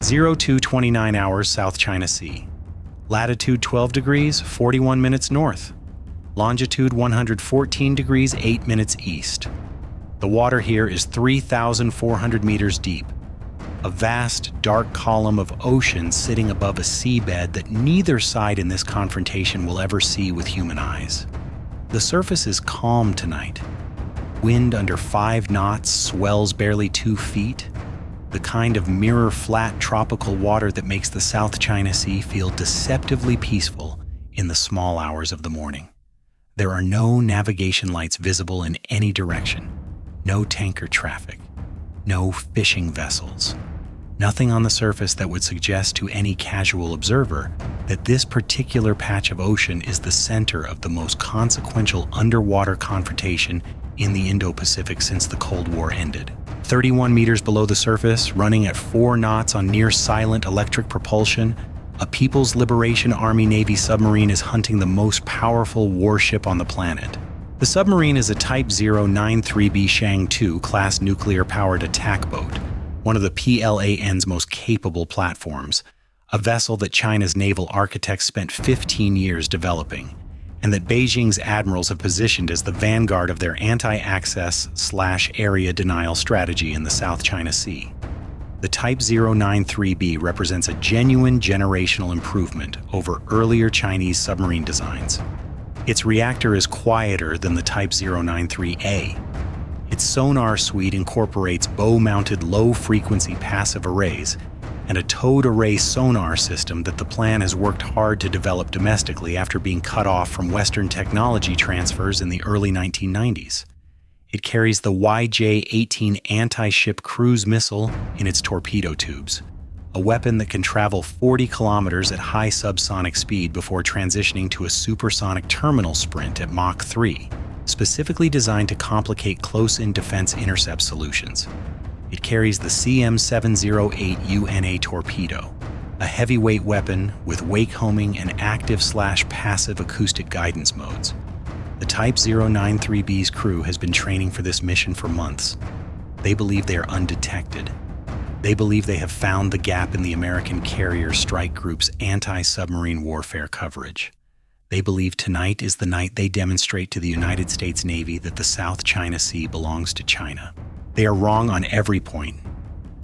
0229 hours South China Sea. Latitude 12 degrees, 41 minutes north. Longitude 114 degrees, 8 minutes east. The water here is 3,400 meters deep, a vast, dark column of ocean sitting above a seabed that neither side in this confrontation will ever see with human eyes. The surface is calm tonight. Wind under 5 knots, swells barely 2 feet, the kind of mirror-flat tropical water that makes the South China Sea feel deceptively peaceful in the small hours of the morning. There are no navigation lights visible in any direction, no tanker traffic, no fishing vessels. Nothing on the surface that would suggest to any casual observer that this particular patch of ocean is the center of the most consequential underwater confrontation in the Indo-Pacific since the Cold War ended. 31 meters below the surface, running at 4 knots on near-silent electric propulsion, a People's Liberation Army Navy submarine is hunting the most powerful warship on the planet. The submarine is a Type 093B Shang II class nuclear-powered attack boat, one of the PLAN's most capable platforms, a vessel that China's naval architects spent 15 years developing, and that Beijing's admirals have positioned as the vanguard of their anti-access/area denial strategy in the South China Sea. The Type 093B represents a genuine generational improvement over earlier Chinese submarine designs. Its reactor is quieter than the Type 093A. Its sonar suite incorporates bow-mounted low-frequency passive arrays and a towed array sonar system that the plan has worked hard to develop domestically after being cut off from Western technology transfers in the early 1990s. It carries the YJ-18 anti-ship cruise missile in its torpedo tubes, a weapon that can travel 40 kilometers at high subsonic speed before transitioning to a supersonic terminal sprint at Mach 3, specifically designed to complicate close-in defense intercept solutions. It carries the CM708 UNA torpedo, a heavyweight weapon with wake homing and active/passive acoustic guidance modes. The Type 093B's crew has been training for this mission for months. They believe they are undetected. They believe they have found the gap in the American Carrier Strike Group's anti-submarine warfare coverage. They believe tonight is the night they demonstrate to the United States Navy that the South China Sea belongs to China. They are wrong on every point.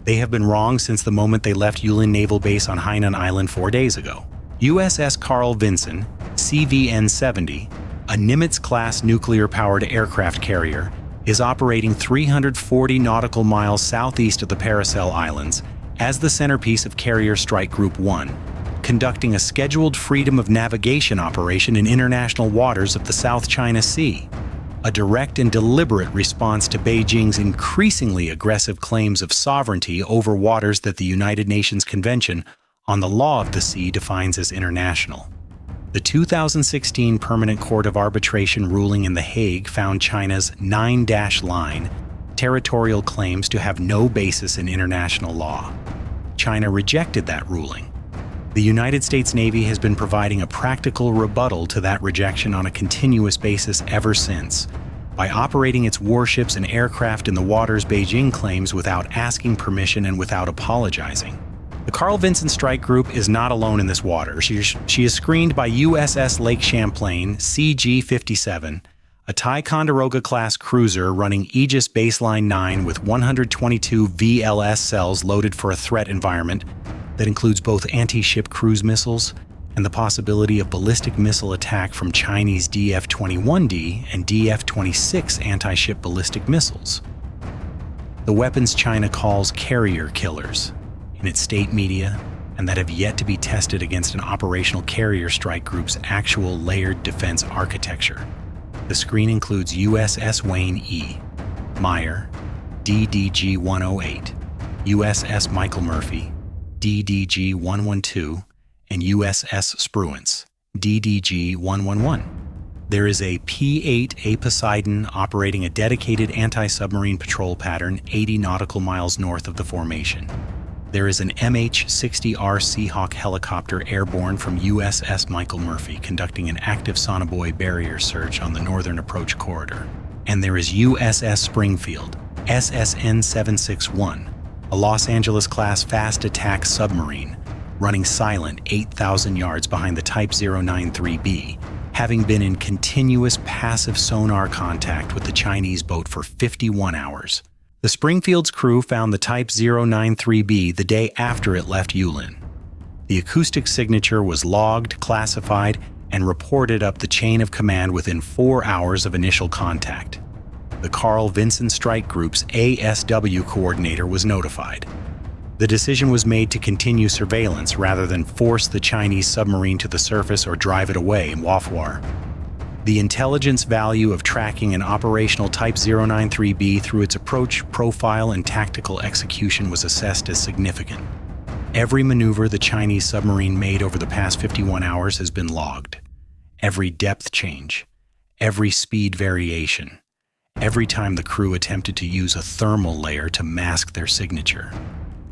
They have been wrong since the moment they left Yulin Naval Base on Hainan Island 4 days ago. USS Carl Vinson, CVN-70, a Nimitz-class nuclear-powered aircraft carrier, is operating 340 nautical miles southeast of the Paracel Islands as the centerpiece of Carrier Strike Group 1, conducting a scheduled freedom of navigation operation in international waters of the South China Sea, a direct and deliberate response to Beijing's increasingly aggressive claims of sovereignty over waters that the United Nations Convention on the Law of the Sea defines as international. The 2016 Permanent Court of Arbitration ruling in The Hague found China's 9-line territorial claims to have no basis in international law. China rejected that ruling. The United States Navy has been providing a practical rebuttal to that rejection on a continuous basis ever since, by operating its warships and aircraft in the waters Beijing claims without asking permission and without apologizing. The Carl Vinson Strike Group is not alone in this water. She is screened by USS Lake Champlain, CG-57, a Ticonderoga-class cruiser running Aegis Baseline 9 with 122 VLS cells loaded for a threat environment that includes both anti-ship cruise missiles and the possibility of ballistic missile attack from Chinese DF-21D and DF-26 anti-ship ballistic missiles. The weapons China calls carrier killers in its state media, and that have yet to be tested against an operational carrier strike group's actual layered defense architecture. The screen includes USS Wayne E. Meyer, DDG-108, USS Michael Murphy, DDG-112, and USS Spruance, DDG-111. There is a P-8A Poseidon operating a dedicated anti-submarine patrol pattern 80 nautical miles north of the formation. There is an MH-60R Seahawk helicopter airborne from USS Michael Murphy conducting an active sonobuoy barrier search on the northern approach corridor. And there is USS Springfield, SSN-761, a Los Angeles-class fast attack submarine, running silent 8,000 yards behind the Type 093B, having been in continuous passive sonar contact with the Chinese boat for 51 hours. The Springfield's crew found the Type 093B the day after it left Yulin. The acoustic signature was logged, classified, and reported up the chain of command within 4 hours of initial contact. The Carl Vinson Strike Group's ASW coordinator was notified. The decision was made to continue surveillance rather than force the Chinese submarine to the surface or drive it away in Wafwar. The intelligence value of tracking an operational Type 093B through its approach, profile, and tactical execution was assessed as significant. Every maneuver the Chinese submarine made over the past 51 hours has been logged. Every depth change, every speed variation, every time the crew attempted to use a thermal layer to mask their signature,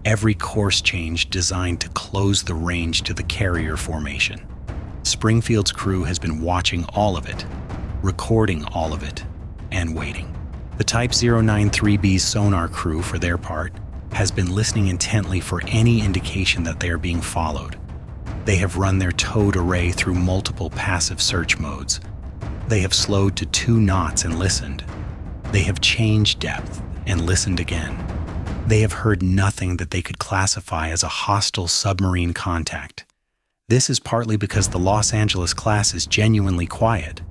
every course change designed to close the range to the carrier formation. Springfield's crew has been watching all of it, recording all of it, and waiting. The Type 093B's sonar crew, for their part, has been listening intently for any indication that they are being followed. They have run their towed array through multiple passive search modes. They have slowed to 2 knots and listened. They have changed depth and listened again. They have heard nothing that they could classify as a hostile submarine contact. This is partly because the Los Angeles class is genuinely quiet,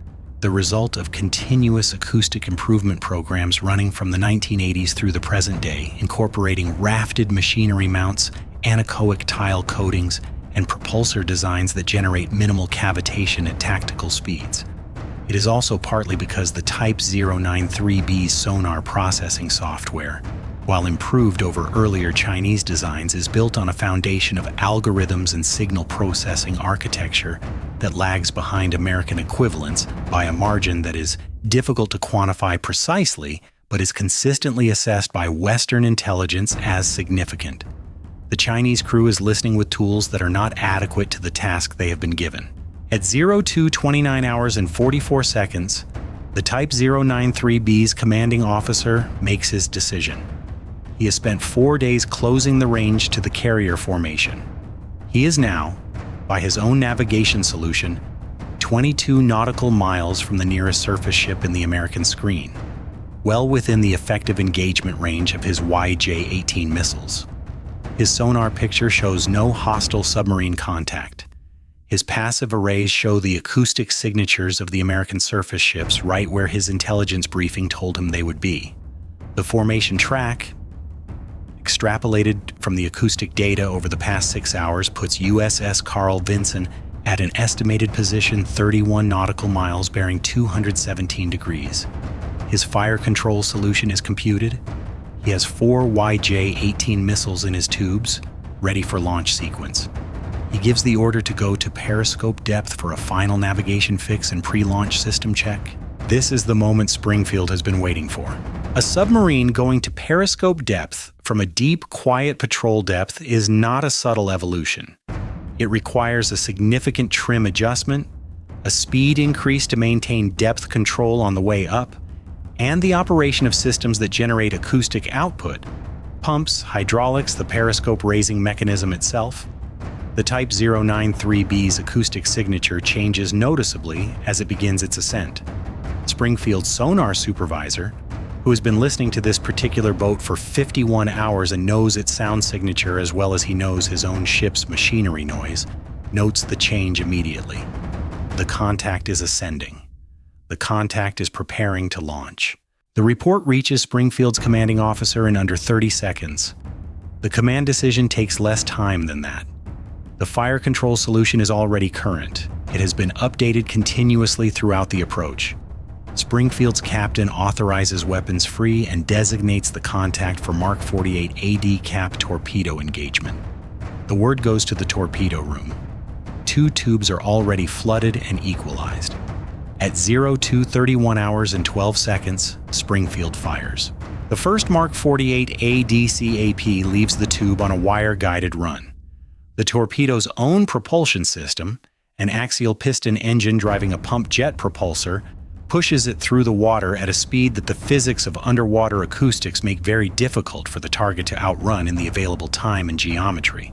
the result of continuous acoustic improvement programs running from the 1980s through the present day, incorporating rafted machinery mounts, anechoic tile coatings, and propulsor designs that generate minimal cavitation at tactical speeds. It is also partly because the Type 093B's sonar processing software, while improved over earlier Chinese designs, is built on a foundation of algorithms and signal processing architecture that lags behind American equivalents by a margin that is difficult to quantify precisely, but is consistently assessed by Western intelligence as significant. The Chinese crew is listening with tools that are not adequate to the task they have been given. At 02:29 hours and 44 seconds, the Type 093B's commanding officer makes his decision. He has spent 4 days closing the range to the carrier formation. He is now, by his own navigation solution, 22 nautical miles from the nearest surface ship in the American screen, well within the effective engagement range of his YJ-18 missiles. His sonar picture shows no hostile submarine contact. His passive arrays show the acoustic signatures of the American surface ships right where his intelligence briefing told him they would be. The formation track, extrapolated from the acoustic data over the past 6 hours, puts USS Carl Vinson at an estimated position 31 nautical miles bearing 217 degrees. His fire control solution is computed. He has 4 YJ-18 missiles in his tubes, ready for launch sequence. He gives the order to go to periscope depth for a final navigation fix and pre-launch system check. This is the moment Springfield has been waiting for. A submarine going to periscope depth from a deep, quiet patrol depth is not a subtle evolution. It requires a significant trim adjustment, a speed increase to maintain depth control on the way up, and the operation of systems that generate acoustic output, pumps, hydraulics, the periscope raising mechanism itself. The Type 093B's acoustic signature changes noticeably as it begins its ascent. Springfield's sonar supervisor, who has been listening to this particular boat for 51 hours and knows its sound signature as well as he knows his own ship's machinery noise, notes the change immediately. The contact is ascending. The contact is preparing to launch. The report reaches Springfield's commanding officer in under 30 seconds. The command decision takes less time than that. The fire control solution is already current. It has been updated continuously throughout the approach. Springfield's captain authorizes weapons free and designates the contact for Mark 48 ADCAP torpedo engagement. The word goes to the torpedo room. 2 tubes are already flooded and equalized. At 02:31 hours and 12 seconds, Springfield fires. The first Mark 48 ADCAP leaves the tube on a wire-guided run. The torpedo's own propulsion system, an axial piston engine driving a pump jet propulsor, pushes it through the water at a speed that the physics of underwater acoustics make very difficult for the target to outrun in the available time and geometry.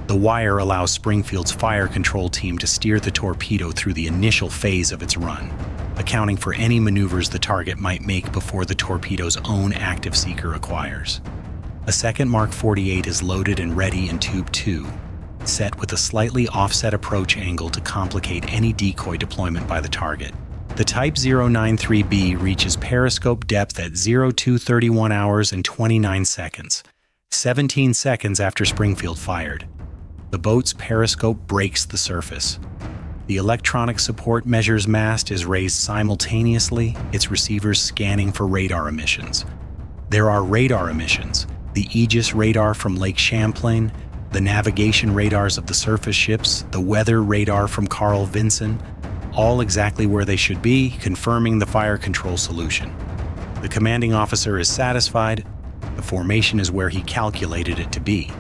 The wire allows Springfield's fire control team to steer the torpedo through the initial phase of its run, accounting for any maneuvers the target might make before the torpedo's own active seeker acquires. A second Mark 48 is loaded and ready in Tube 2, set with a slightly offset approach angle to complicate any decoy deployment by the target. The Type 093B reaches periscope depth at 0231 hours and 29 seconds, 17 seconds after Springfield fired. The boat's periscope breaks the surface. The electronic support measures mast is raised simultaneously, its receivers scanning for radar emissions. There are radar emissions, the Aegis radar from Lake Champlain, the navigation radars of the surface ships, the weather radar from Carl Vinson, all exactly where they should be, confirming the fire control solution. The commanding officer is satisfied. The formation is where he calculated it to be.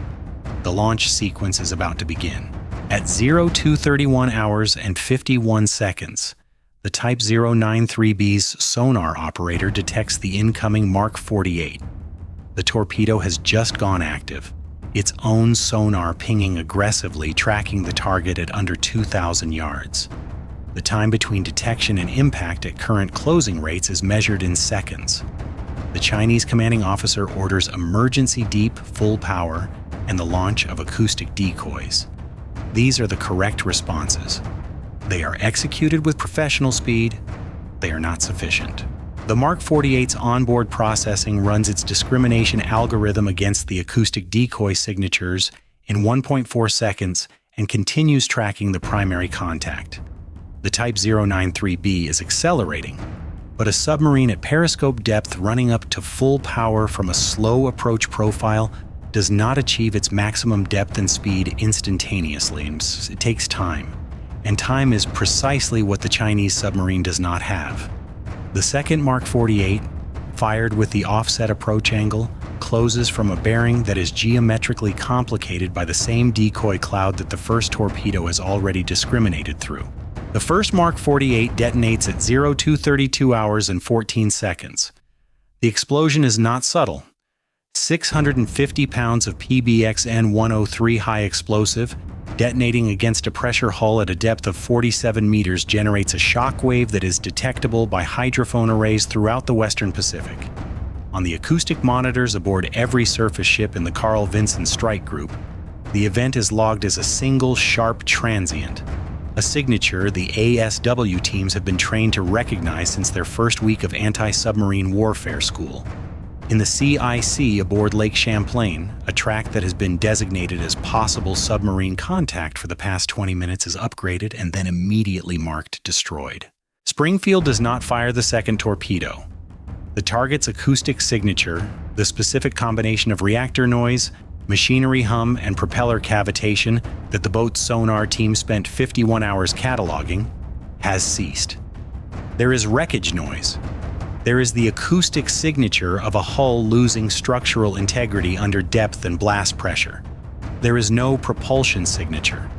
The launch sequence is about to begin. At 0231 hours and 51 seconds, the Type 093B's sonar operator detects the incoming Mark 48. The torpedo has just gone active, its own sonar pinging aggressively, tracking the target at under 2,000 yards. The time between detection and impact at current closing rates is measured in seconds. The Chinese commanding officer orders emergency deep, full power, and the launch of acoustic decoys. These are the correct responses. They are executed with professional speed. They are not sufficient. The Mark 48's onboard processing runs its discrimination algorithm against the acoustic decoy signatures in 1.4 seconds and continues tracking the primary contact. The Type 093B is accelerating, but a submarine at periscope depth running up to full power from a slow approach profile does not achieve its maximum depth and speed instantaneously, and it takes time. And time is precisely what the Chinese submarine does not have. The second Mark 48, fired with the offset approach angle, closes from a bearing that is geometrically complicated by the same decoy cloud that the first torpedo has already discriminated through. The first Mark 48 detonates at 0232 hours and 14 seconds. The explosion is not subtle. 650 pounds of PBXN-103 high explosive, detonating against a pressure hull at a depth of 47 meters, generates a shock wave that is detectable by hydrophone arrays throughout the Western Pacific. On the acoustic monitors aboard every surface ship in the Carl Vinson strike group, the event is logged as a single sharp transient, a signature the ASW teams have been trained to recognize since their first week of anti-submarine warfare school. In the CIC aboard Lake Champlain, a track that has been designated as possible submarine contact for the past 20 minutes is upgraded and then immediately marked destroyed. Springfield does not fire the second torpedo. The target's acoustic signature, the specific combination of reactor noise, machinery hum, and propeller cavitation that the boat's sonar team spent 51 hours cataloging, has ceased. There is wreckage noise. There is the acoustic signature of a hull losing structural integrity under depth and blast pressure. There is no propulsion signature.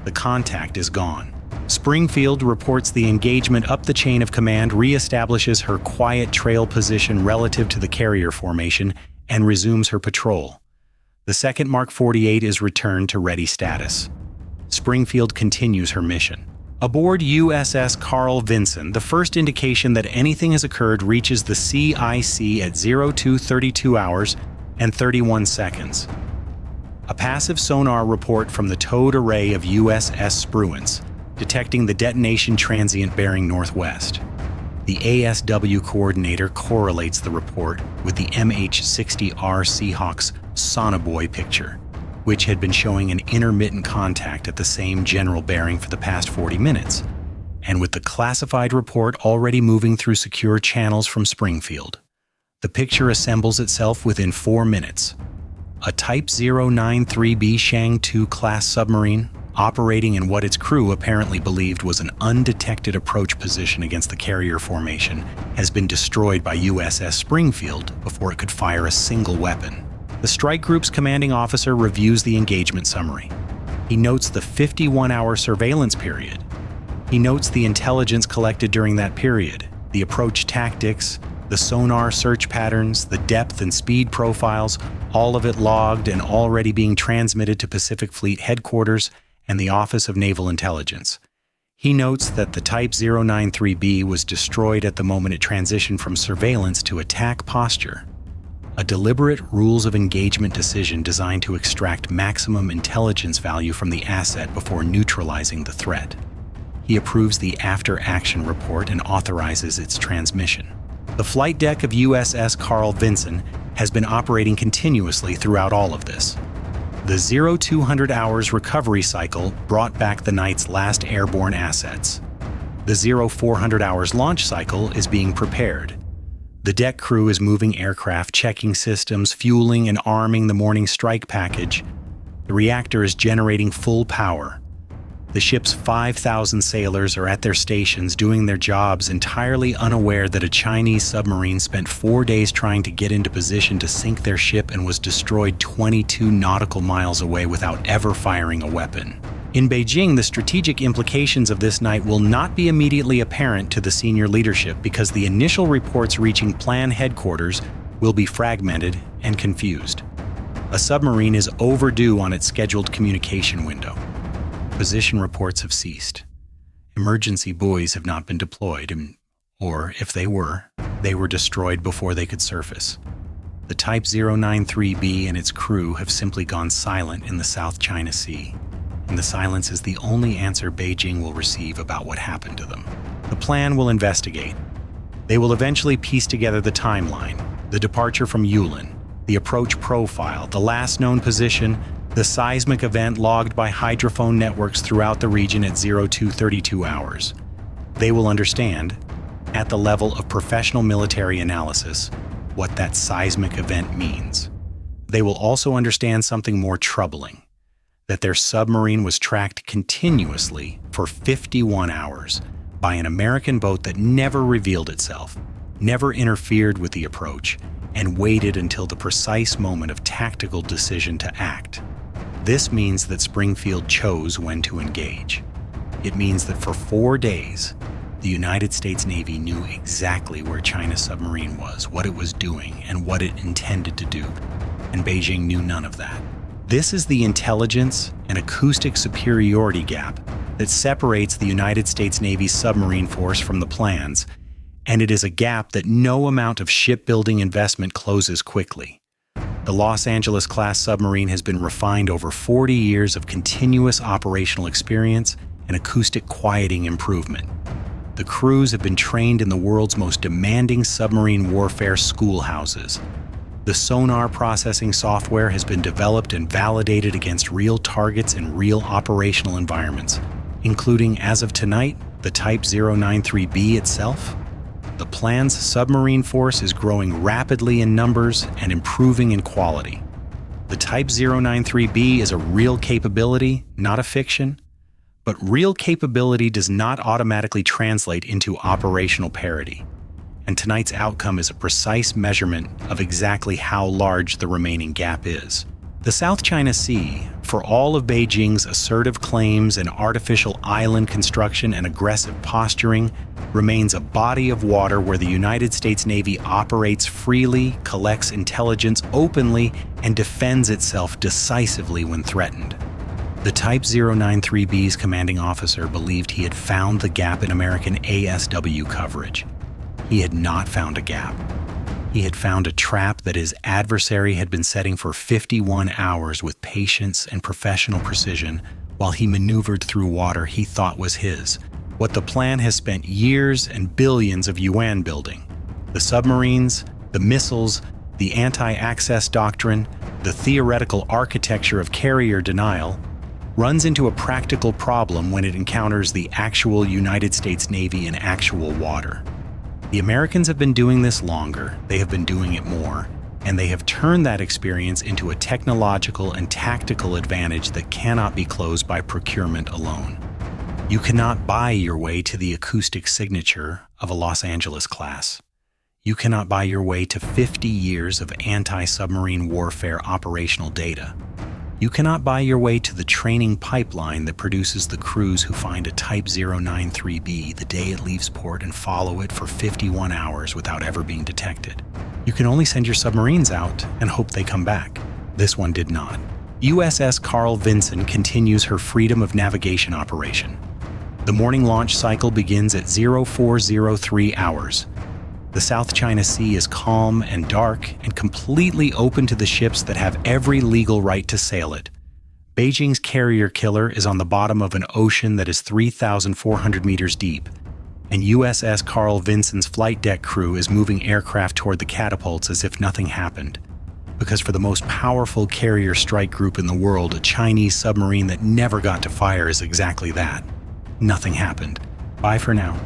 The contact is gone. Springfield reports the engagement up the chain of command, reestablishes her quiet trail position relative to the carrier formation, and resumes her patrol. The second Mark 48 is returned to ready status. Springfield continues her mission. Aboard USS Carl Vinson, the first indication that anything has occurred reaches the CIC at 0232 hours and 31 seconds. A passive sonar report from the towed array of USS Springfield, detecting the detonation transient bearing northwest. The ASW coordinator correlates the report with the MH-60R Seahawk's sonobuoy picture, which had been showing an intermittent contact at the same general bearing for the past 40 minutes, and with the classified report already moving through secure channels from Springfield. The picture assembles itself within 4 minutes. A Type 093B Shang II class submarine, operating in what its crew apparently believed was an undetected approach position against the carrier formation, has been destroyed by USS Springfield before it could fire a single weapon. The strike group's commanding officer reviews the engagement summary. He notes the 51-hour surveillance period. He notes the intelligence collected during that period, The approach tactics, the sonar search patterns, the depth and speed profiles, all of it logged and already being transmitted to Pacific Fleet Headquarters and the Office of Naval Intelligence. He notes that the Type 093B was destroyed at the moment it transitioned from surveillance to attack posture, a deliberate rules of engagement decision designed to extract maximum intelligence value from the asset before neutralizing the threat. He approves the after-action report and authorizes its transmission. The flight deck of USS Carl Vinson has been operating continuously throughout all of this. The 0200 hours recovery cycle brought back the night's last airborne assets. The 0400 hours launch cycle is being prepared. The deck crew is moving aircraft, checking systems, fueling and arming the morning strike package. The reactor is generating full power. The ship's 5,000 sailors are at their stations doing their jobs, entirely unaware that a Chinese submarine spent 4 days trying to get into position to sink their ship and was destroyed 22 nautical miles away without ever firing a weapon. In Beijing, the strategic implications of this night will not be immediately apparent to the senior leadership because the initial reports reaching plan headquarters will be fragmented and confused. A submarine is overdue on its scheduled communication window. Position reports have ceased. Emergency buoys have not been deployed, or if they were destroyed before they could surface. The Type 093B and its crew have simply gone silent in the South China Sea, and the silence is the only answer Beijing will receive about what happened to them. The plan will investigate. They will eventually piece together the timeline, the departure from Yulin, the approach profile, the last known position, the seismic event logged by hydrophone networks throughout the region at 0232 hours. They will understand, at the level of professional military analysis, what that seismic event means. They will also understand something more troubling, that their submarine was tracked continuously for 51 hours by an American boat that never revealed itself, never interfered with the approach, and waited until the precise moment of tactical decision to act. This means that Springfield chose when to engage. It means that for 4 days, the United States Navy knew exactly where China's submarine was, what it was doing, and what it intended to do, and Beijing knew none of that. This is the intelligence and acoustic superiority gap that separates the United States Navy's submarine force from the plans, and it is a gap that no amount of shipbuilding investment closes quickly. The Los Angeles-class submarine has been refined over 40 years of continuous operational experience and acoustic quieting improvement. The crews have been trained in the world's most demanding submarine warfare schoolhouses. The sonar processing software has been developed and validated against real targets in real operational environments, including, as of tonight, the Type 093B itself. The plan's submarine force is growing rapidly in numbers and improving in quality. The Type 093B is a real capability, not a fiction, but real capability does not automatically translate into operational parity. And tonight's outcome is a precise measurement of exactly how large the remaining gap is. The South China Sea, for all of Beijing's assertive claims and artificial island construction and aggressive posturing, remains a body of water where the United States Navy operates freely, collects intelligence openly, and defends itself decisively when threatened. The Type 093B's commanding officer believed he had found the gap in American ASW coverage. He had not found a gap. He had found a trap that his adversary had been setting for 51 hours with patience and professional precision while he maneuvered through water he thought was his. What the plan has spent years and billions of yuan building. The submarines, the missiles, the anti-access doctrine, the theoretical architecture of carrier denial, runs into a practical problem when it encounters the actual United States Navy in actual water. The Americans have been doing this longer, they have been doing it more, and they have turned that experience into a technological and tactical advantage that cannot be closed by procurement alone. You cannot buy your way to the acoustic signature of a Los Angeles class. You cannot buy your way to 50 years of anti-submarine warfare operational data. You cannot buy your way to the training pipeline that produces the crews who find a Type 093B the day it leaves port and follow it for 51 hours without ever being detected. You can only send your submarines out and hope they come back. This one did not. USS Carl Vinson continues her freedom of navigation operation. The morning launch cycle begins at 0403 hours. The South China Sea is calm and dark and completely open to the ships that have every legal right to sail it. Beijing's carrier killer is on the bottom of an ocean that is 3,400 meters deep, and USS Carl Vinson's flight deck crew is moving aircraft toward the catapults as if nothing happened. Because for the most powerful carrier strike group in the world, a Chinese submarine that never got to fire is exactly that. Nothing happened. Bye for now.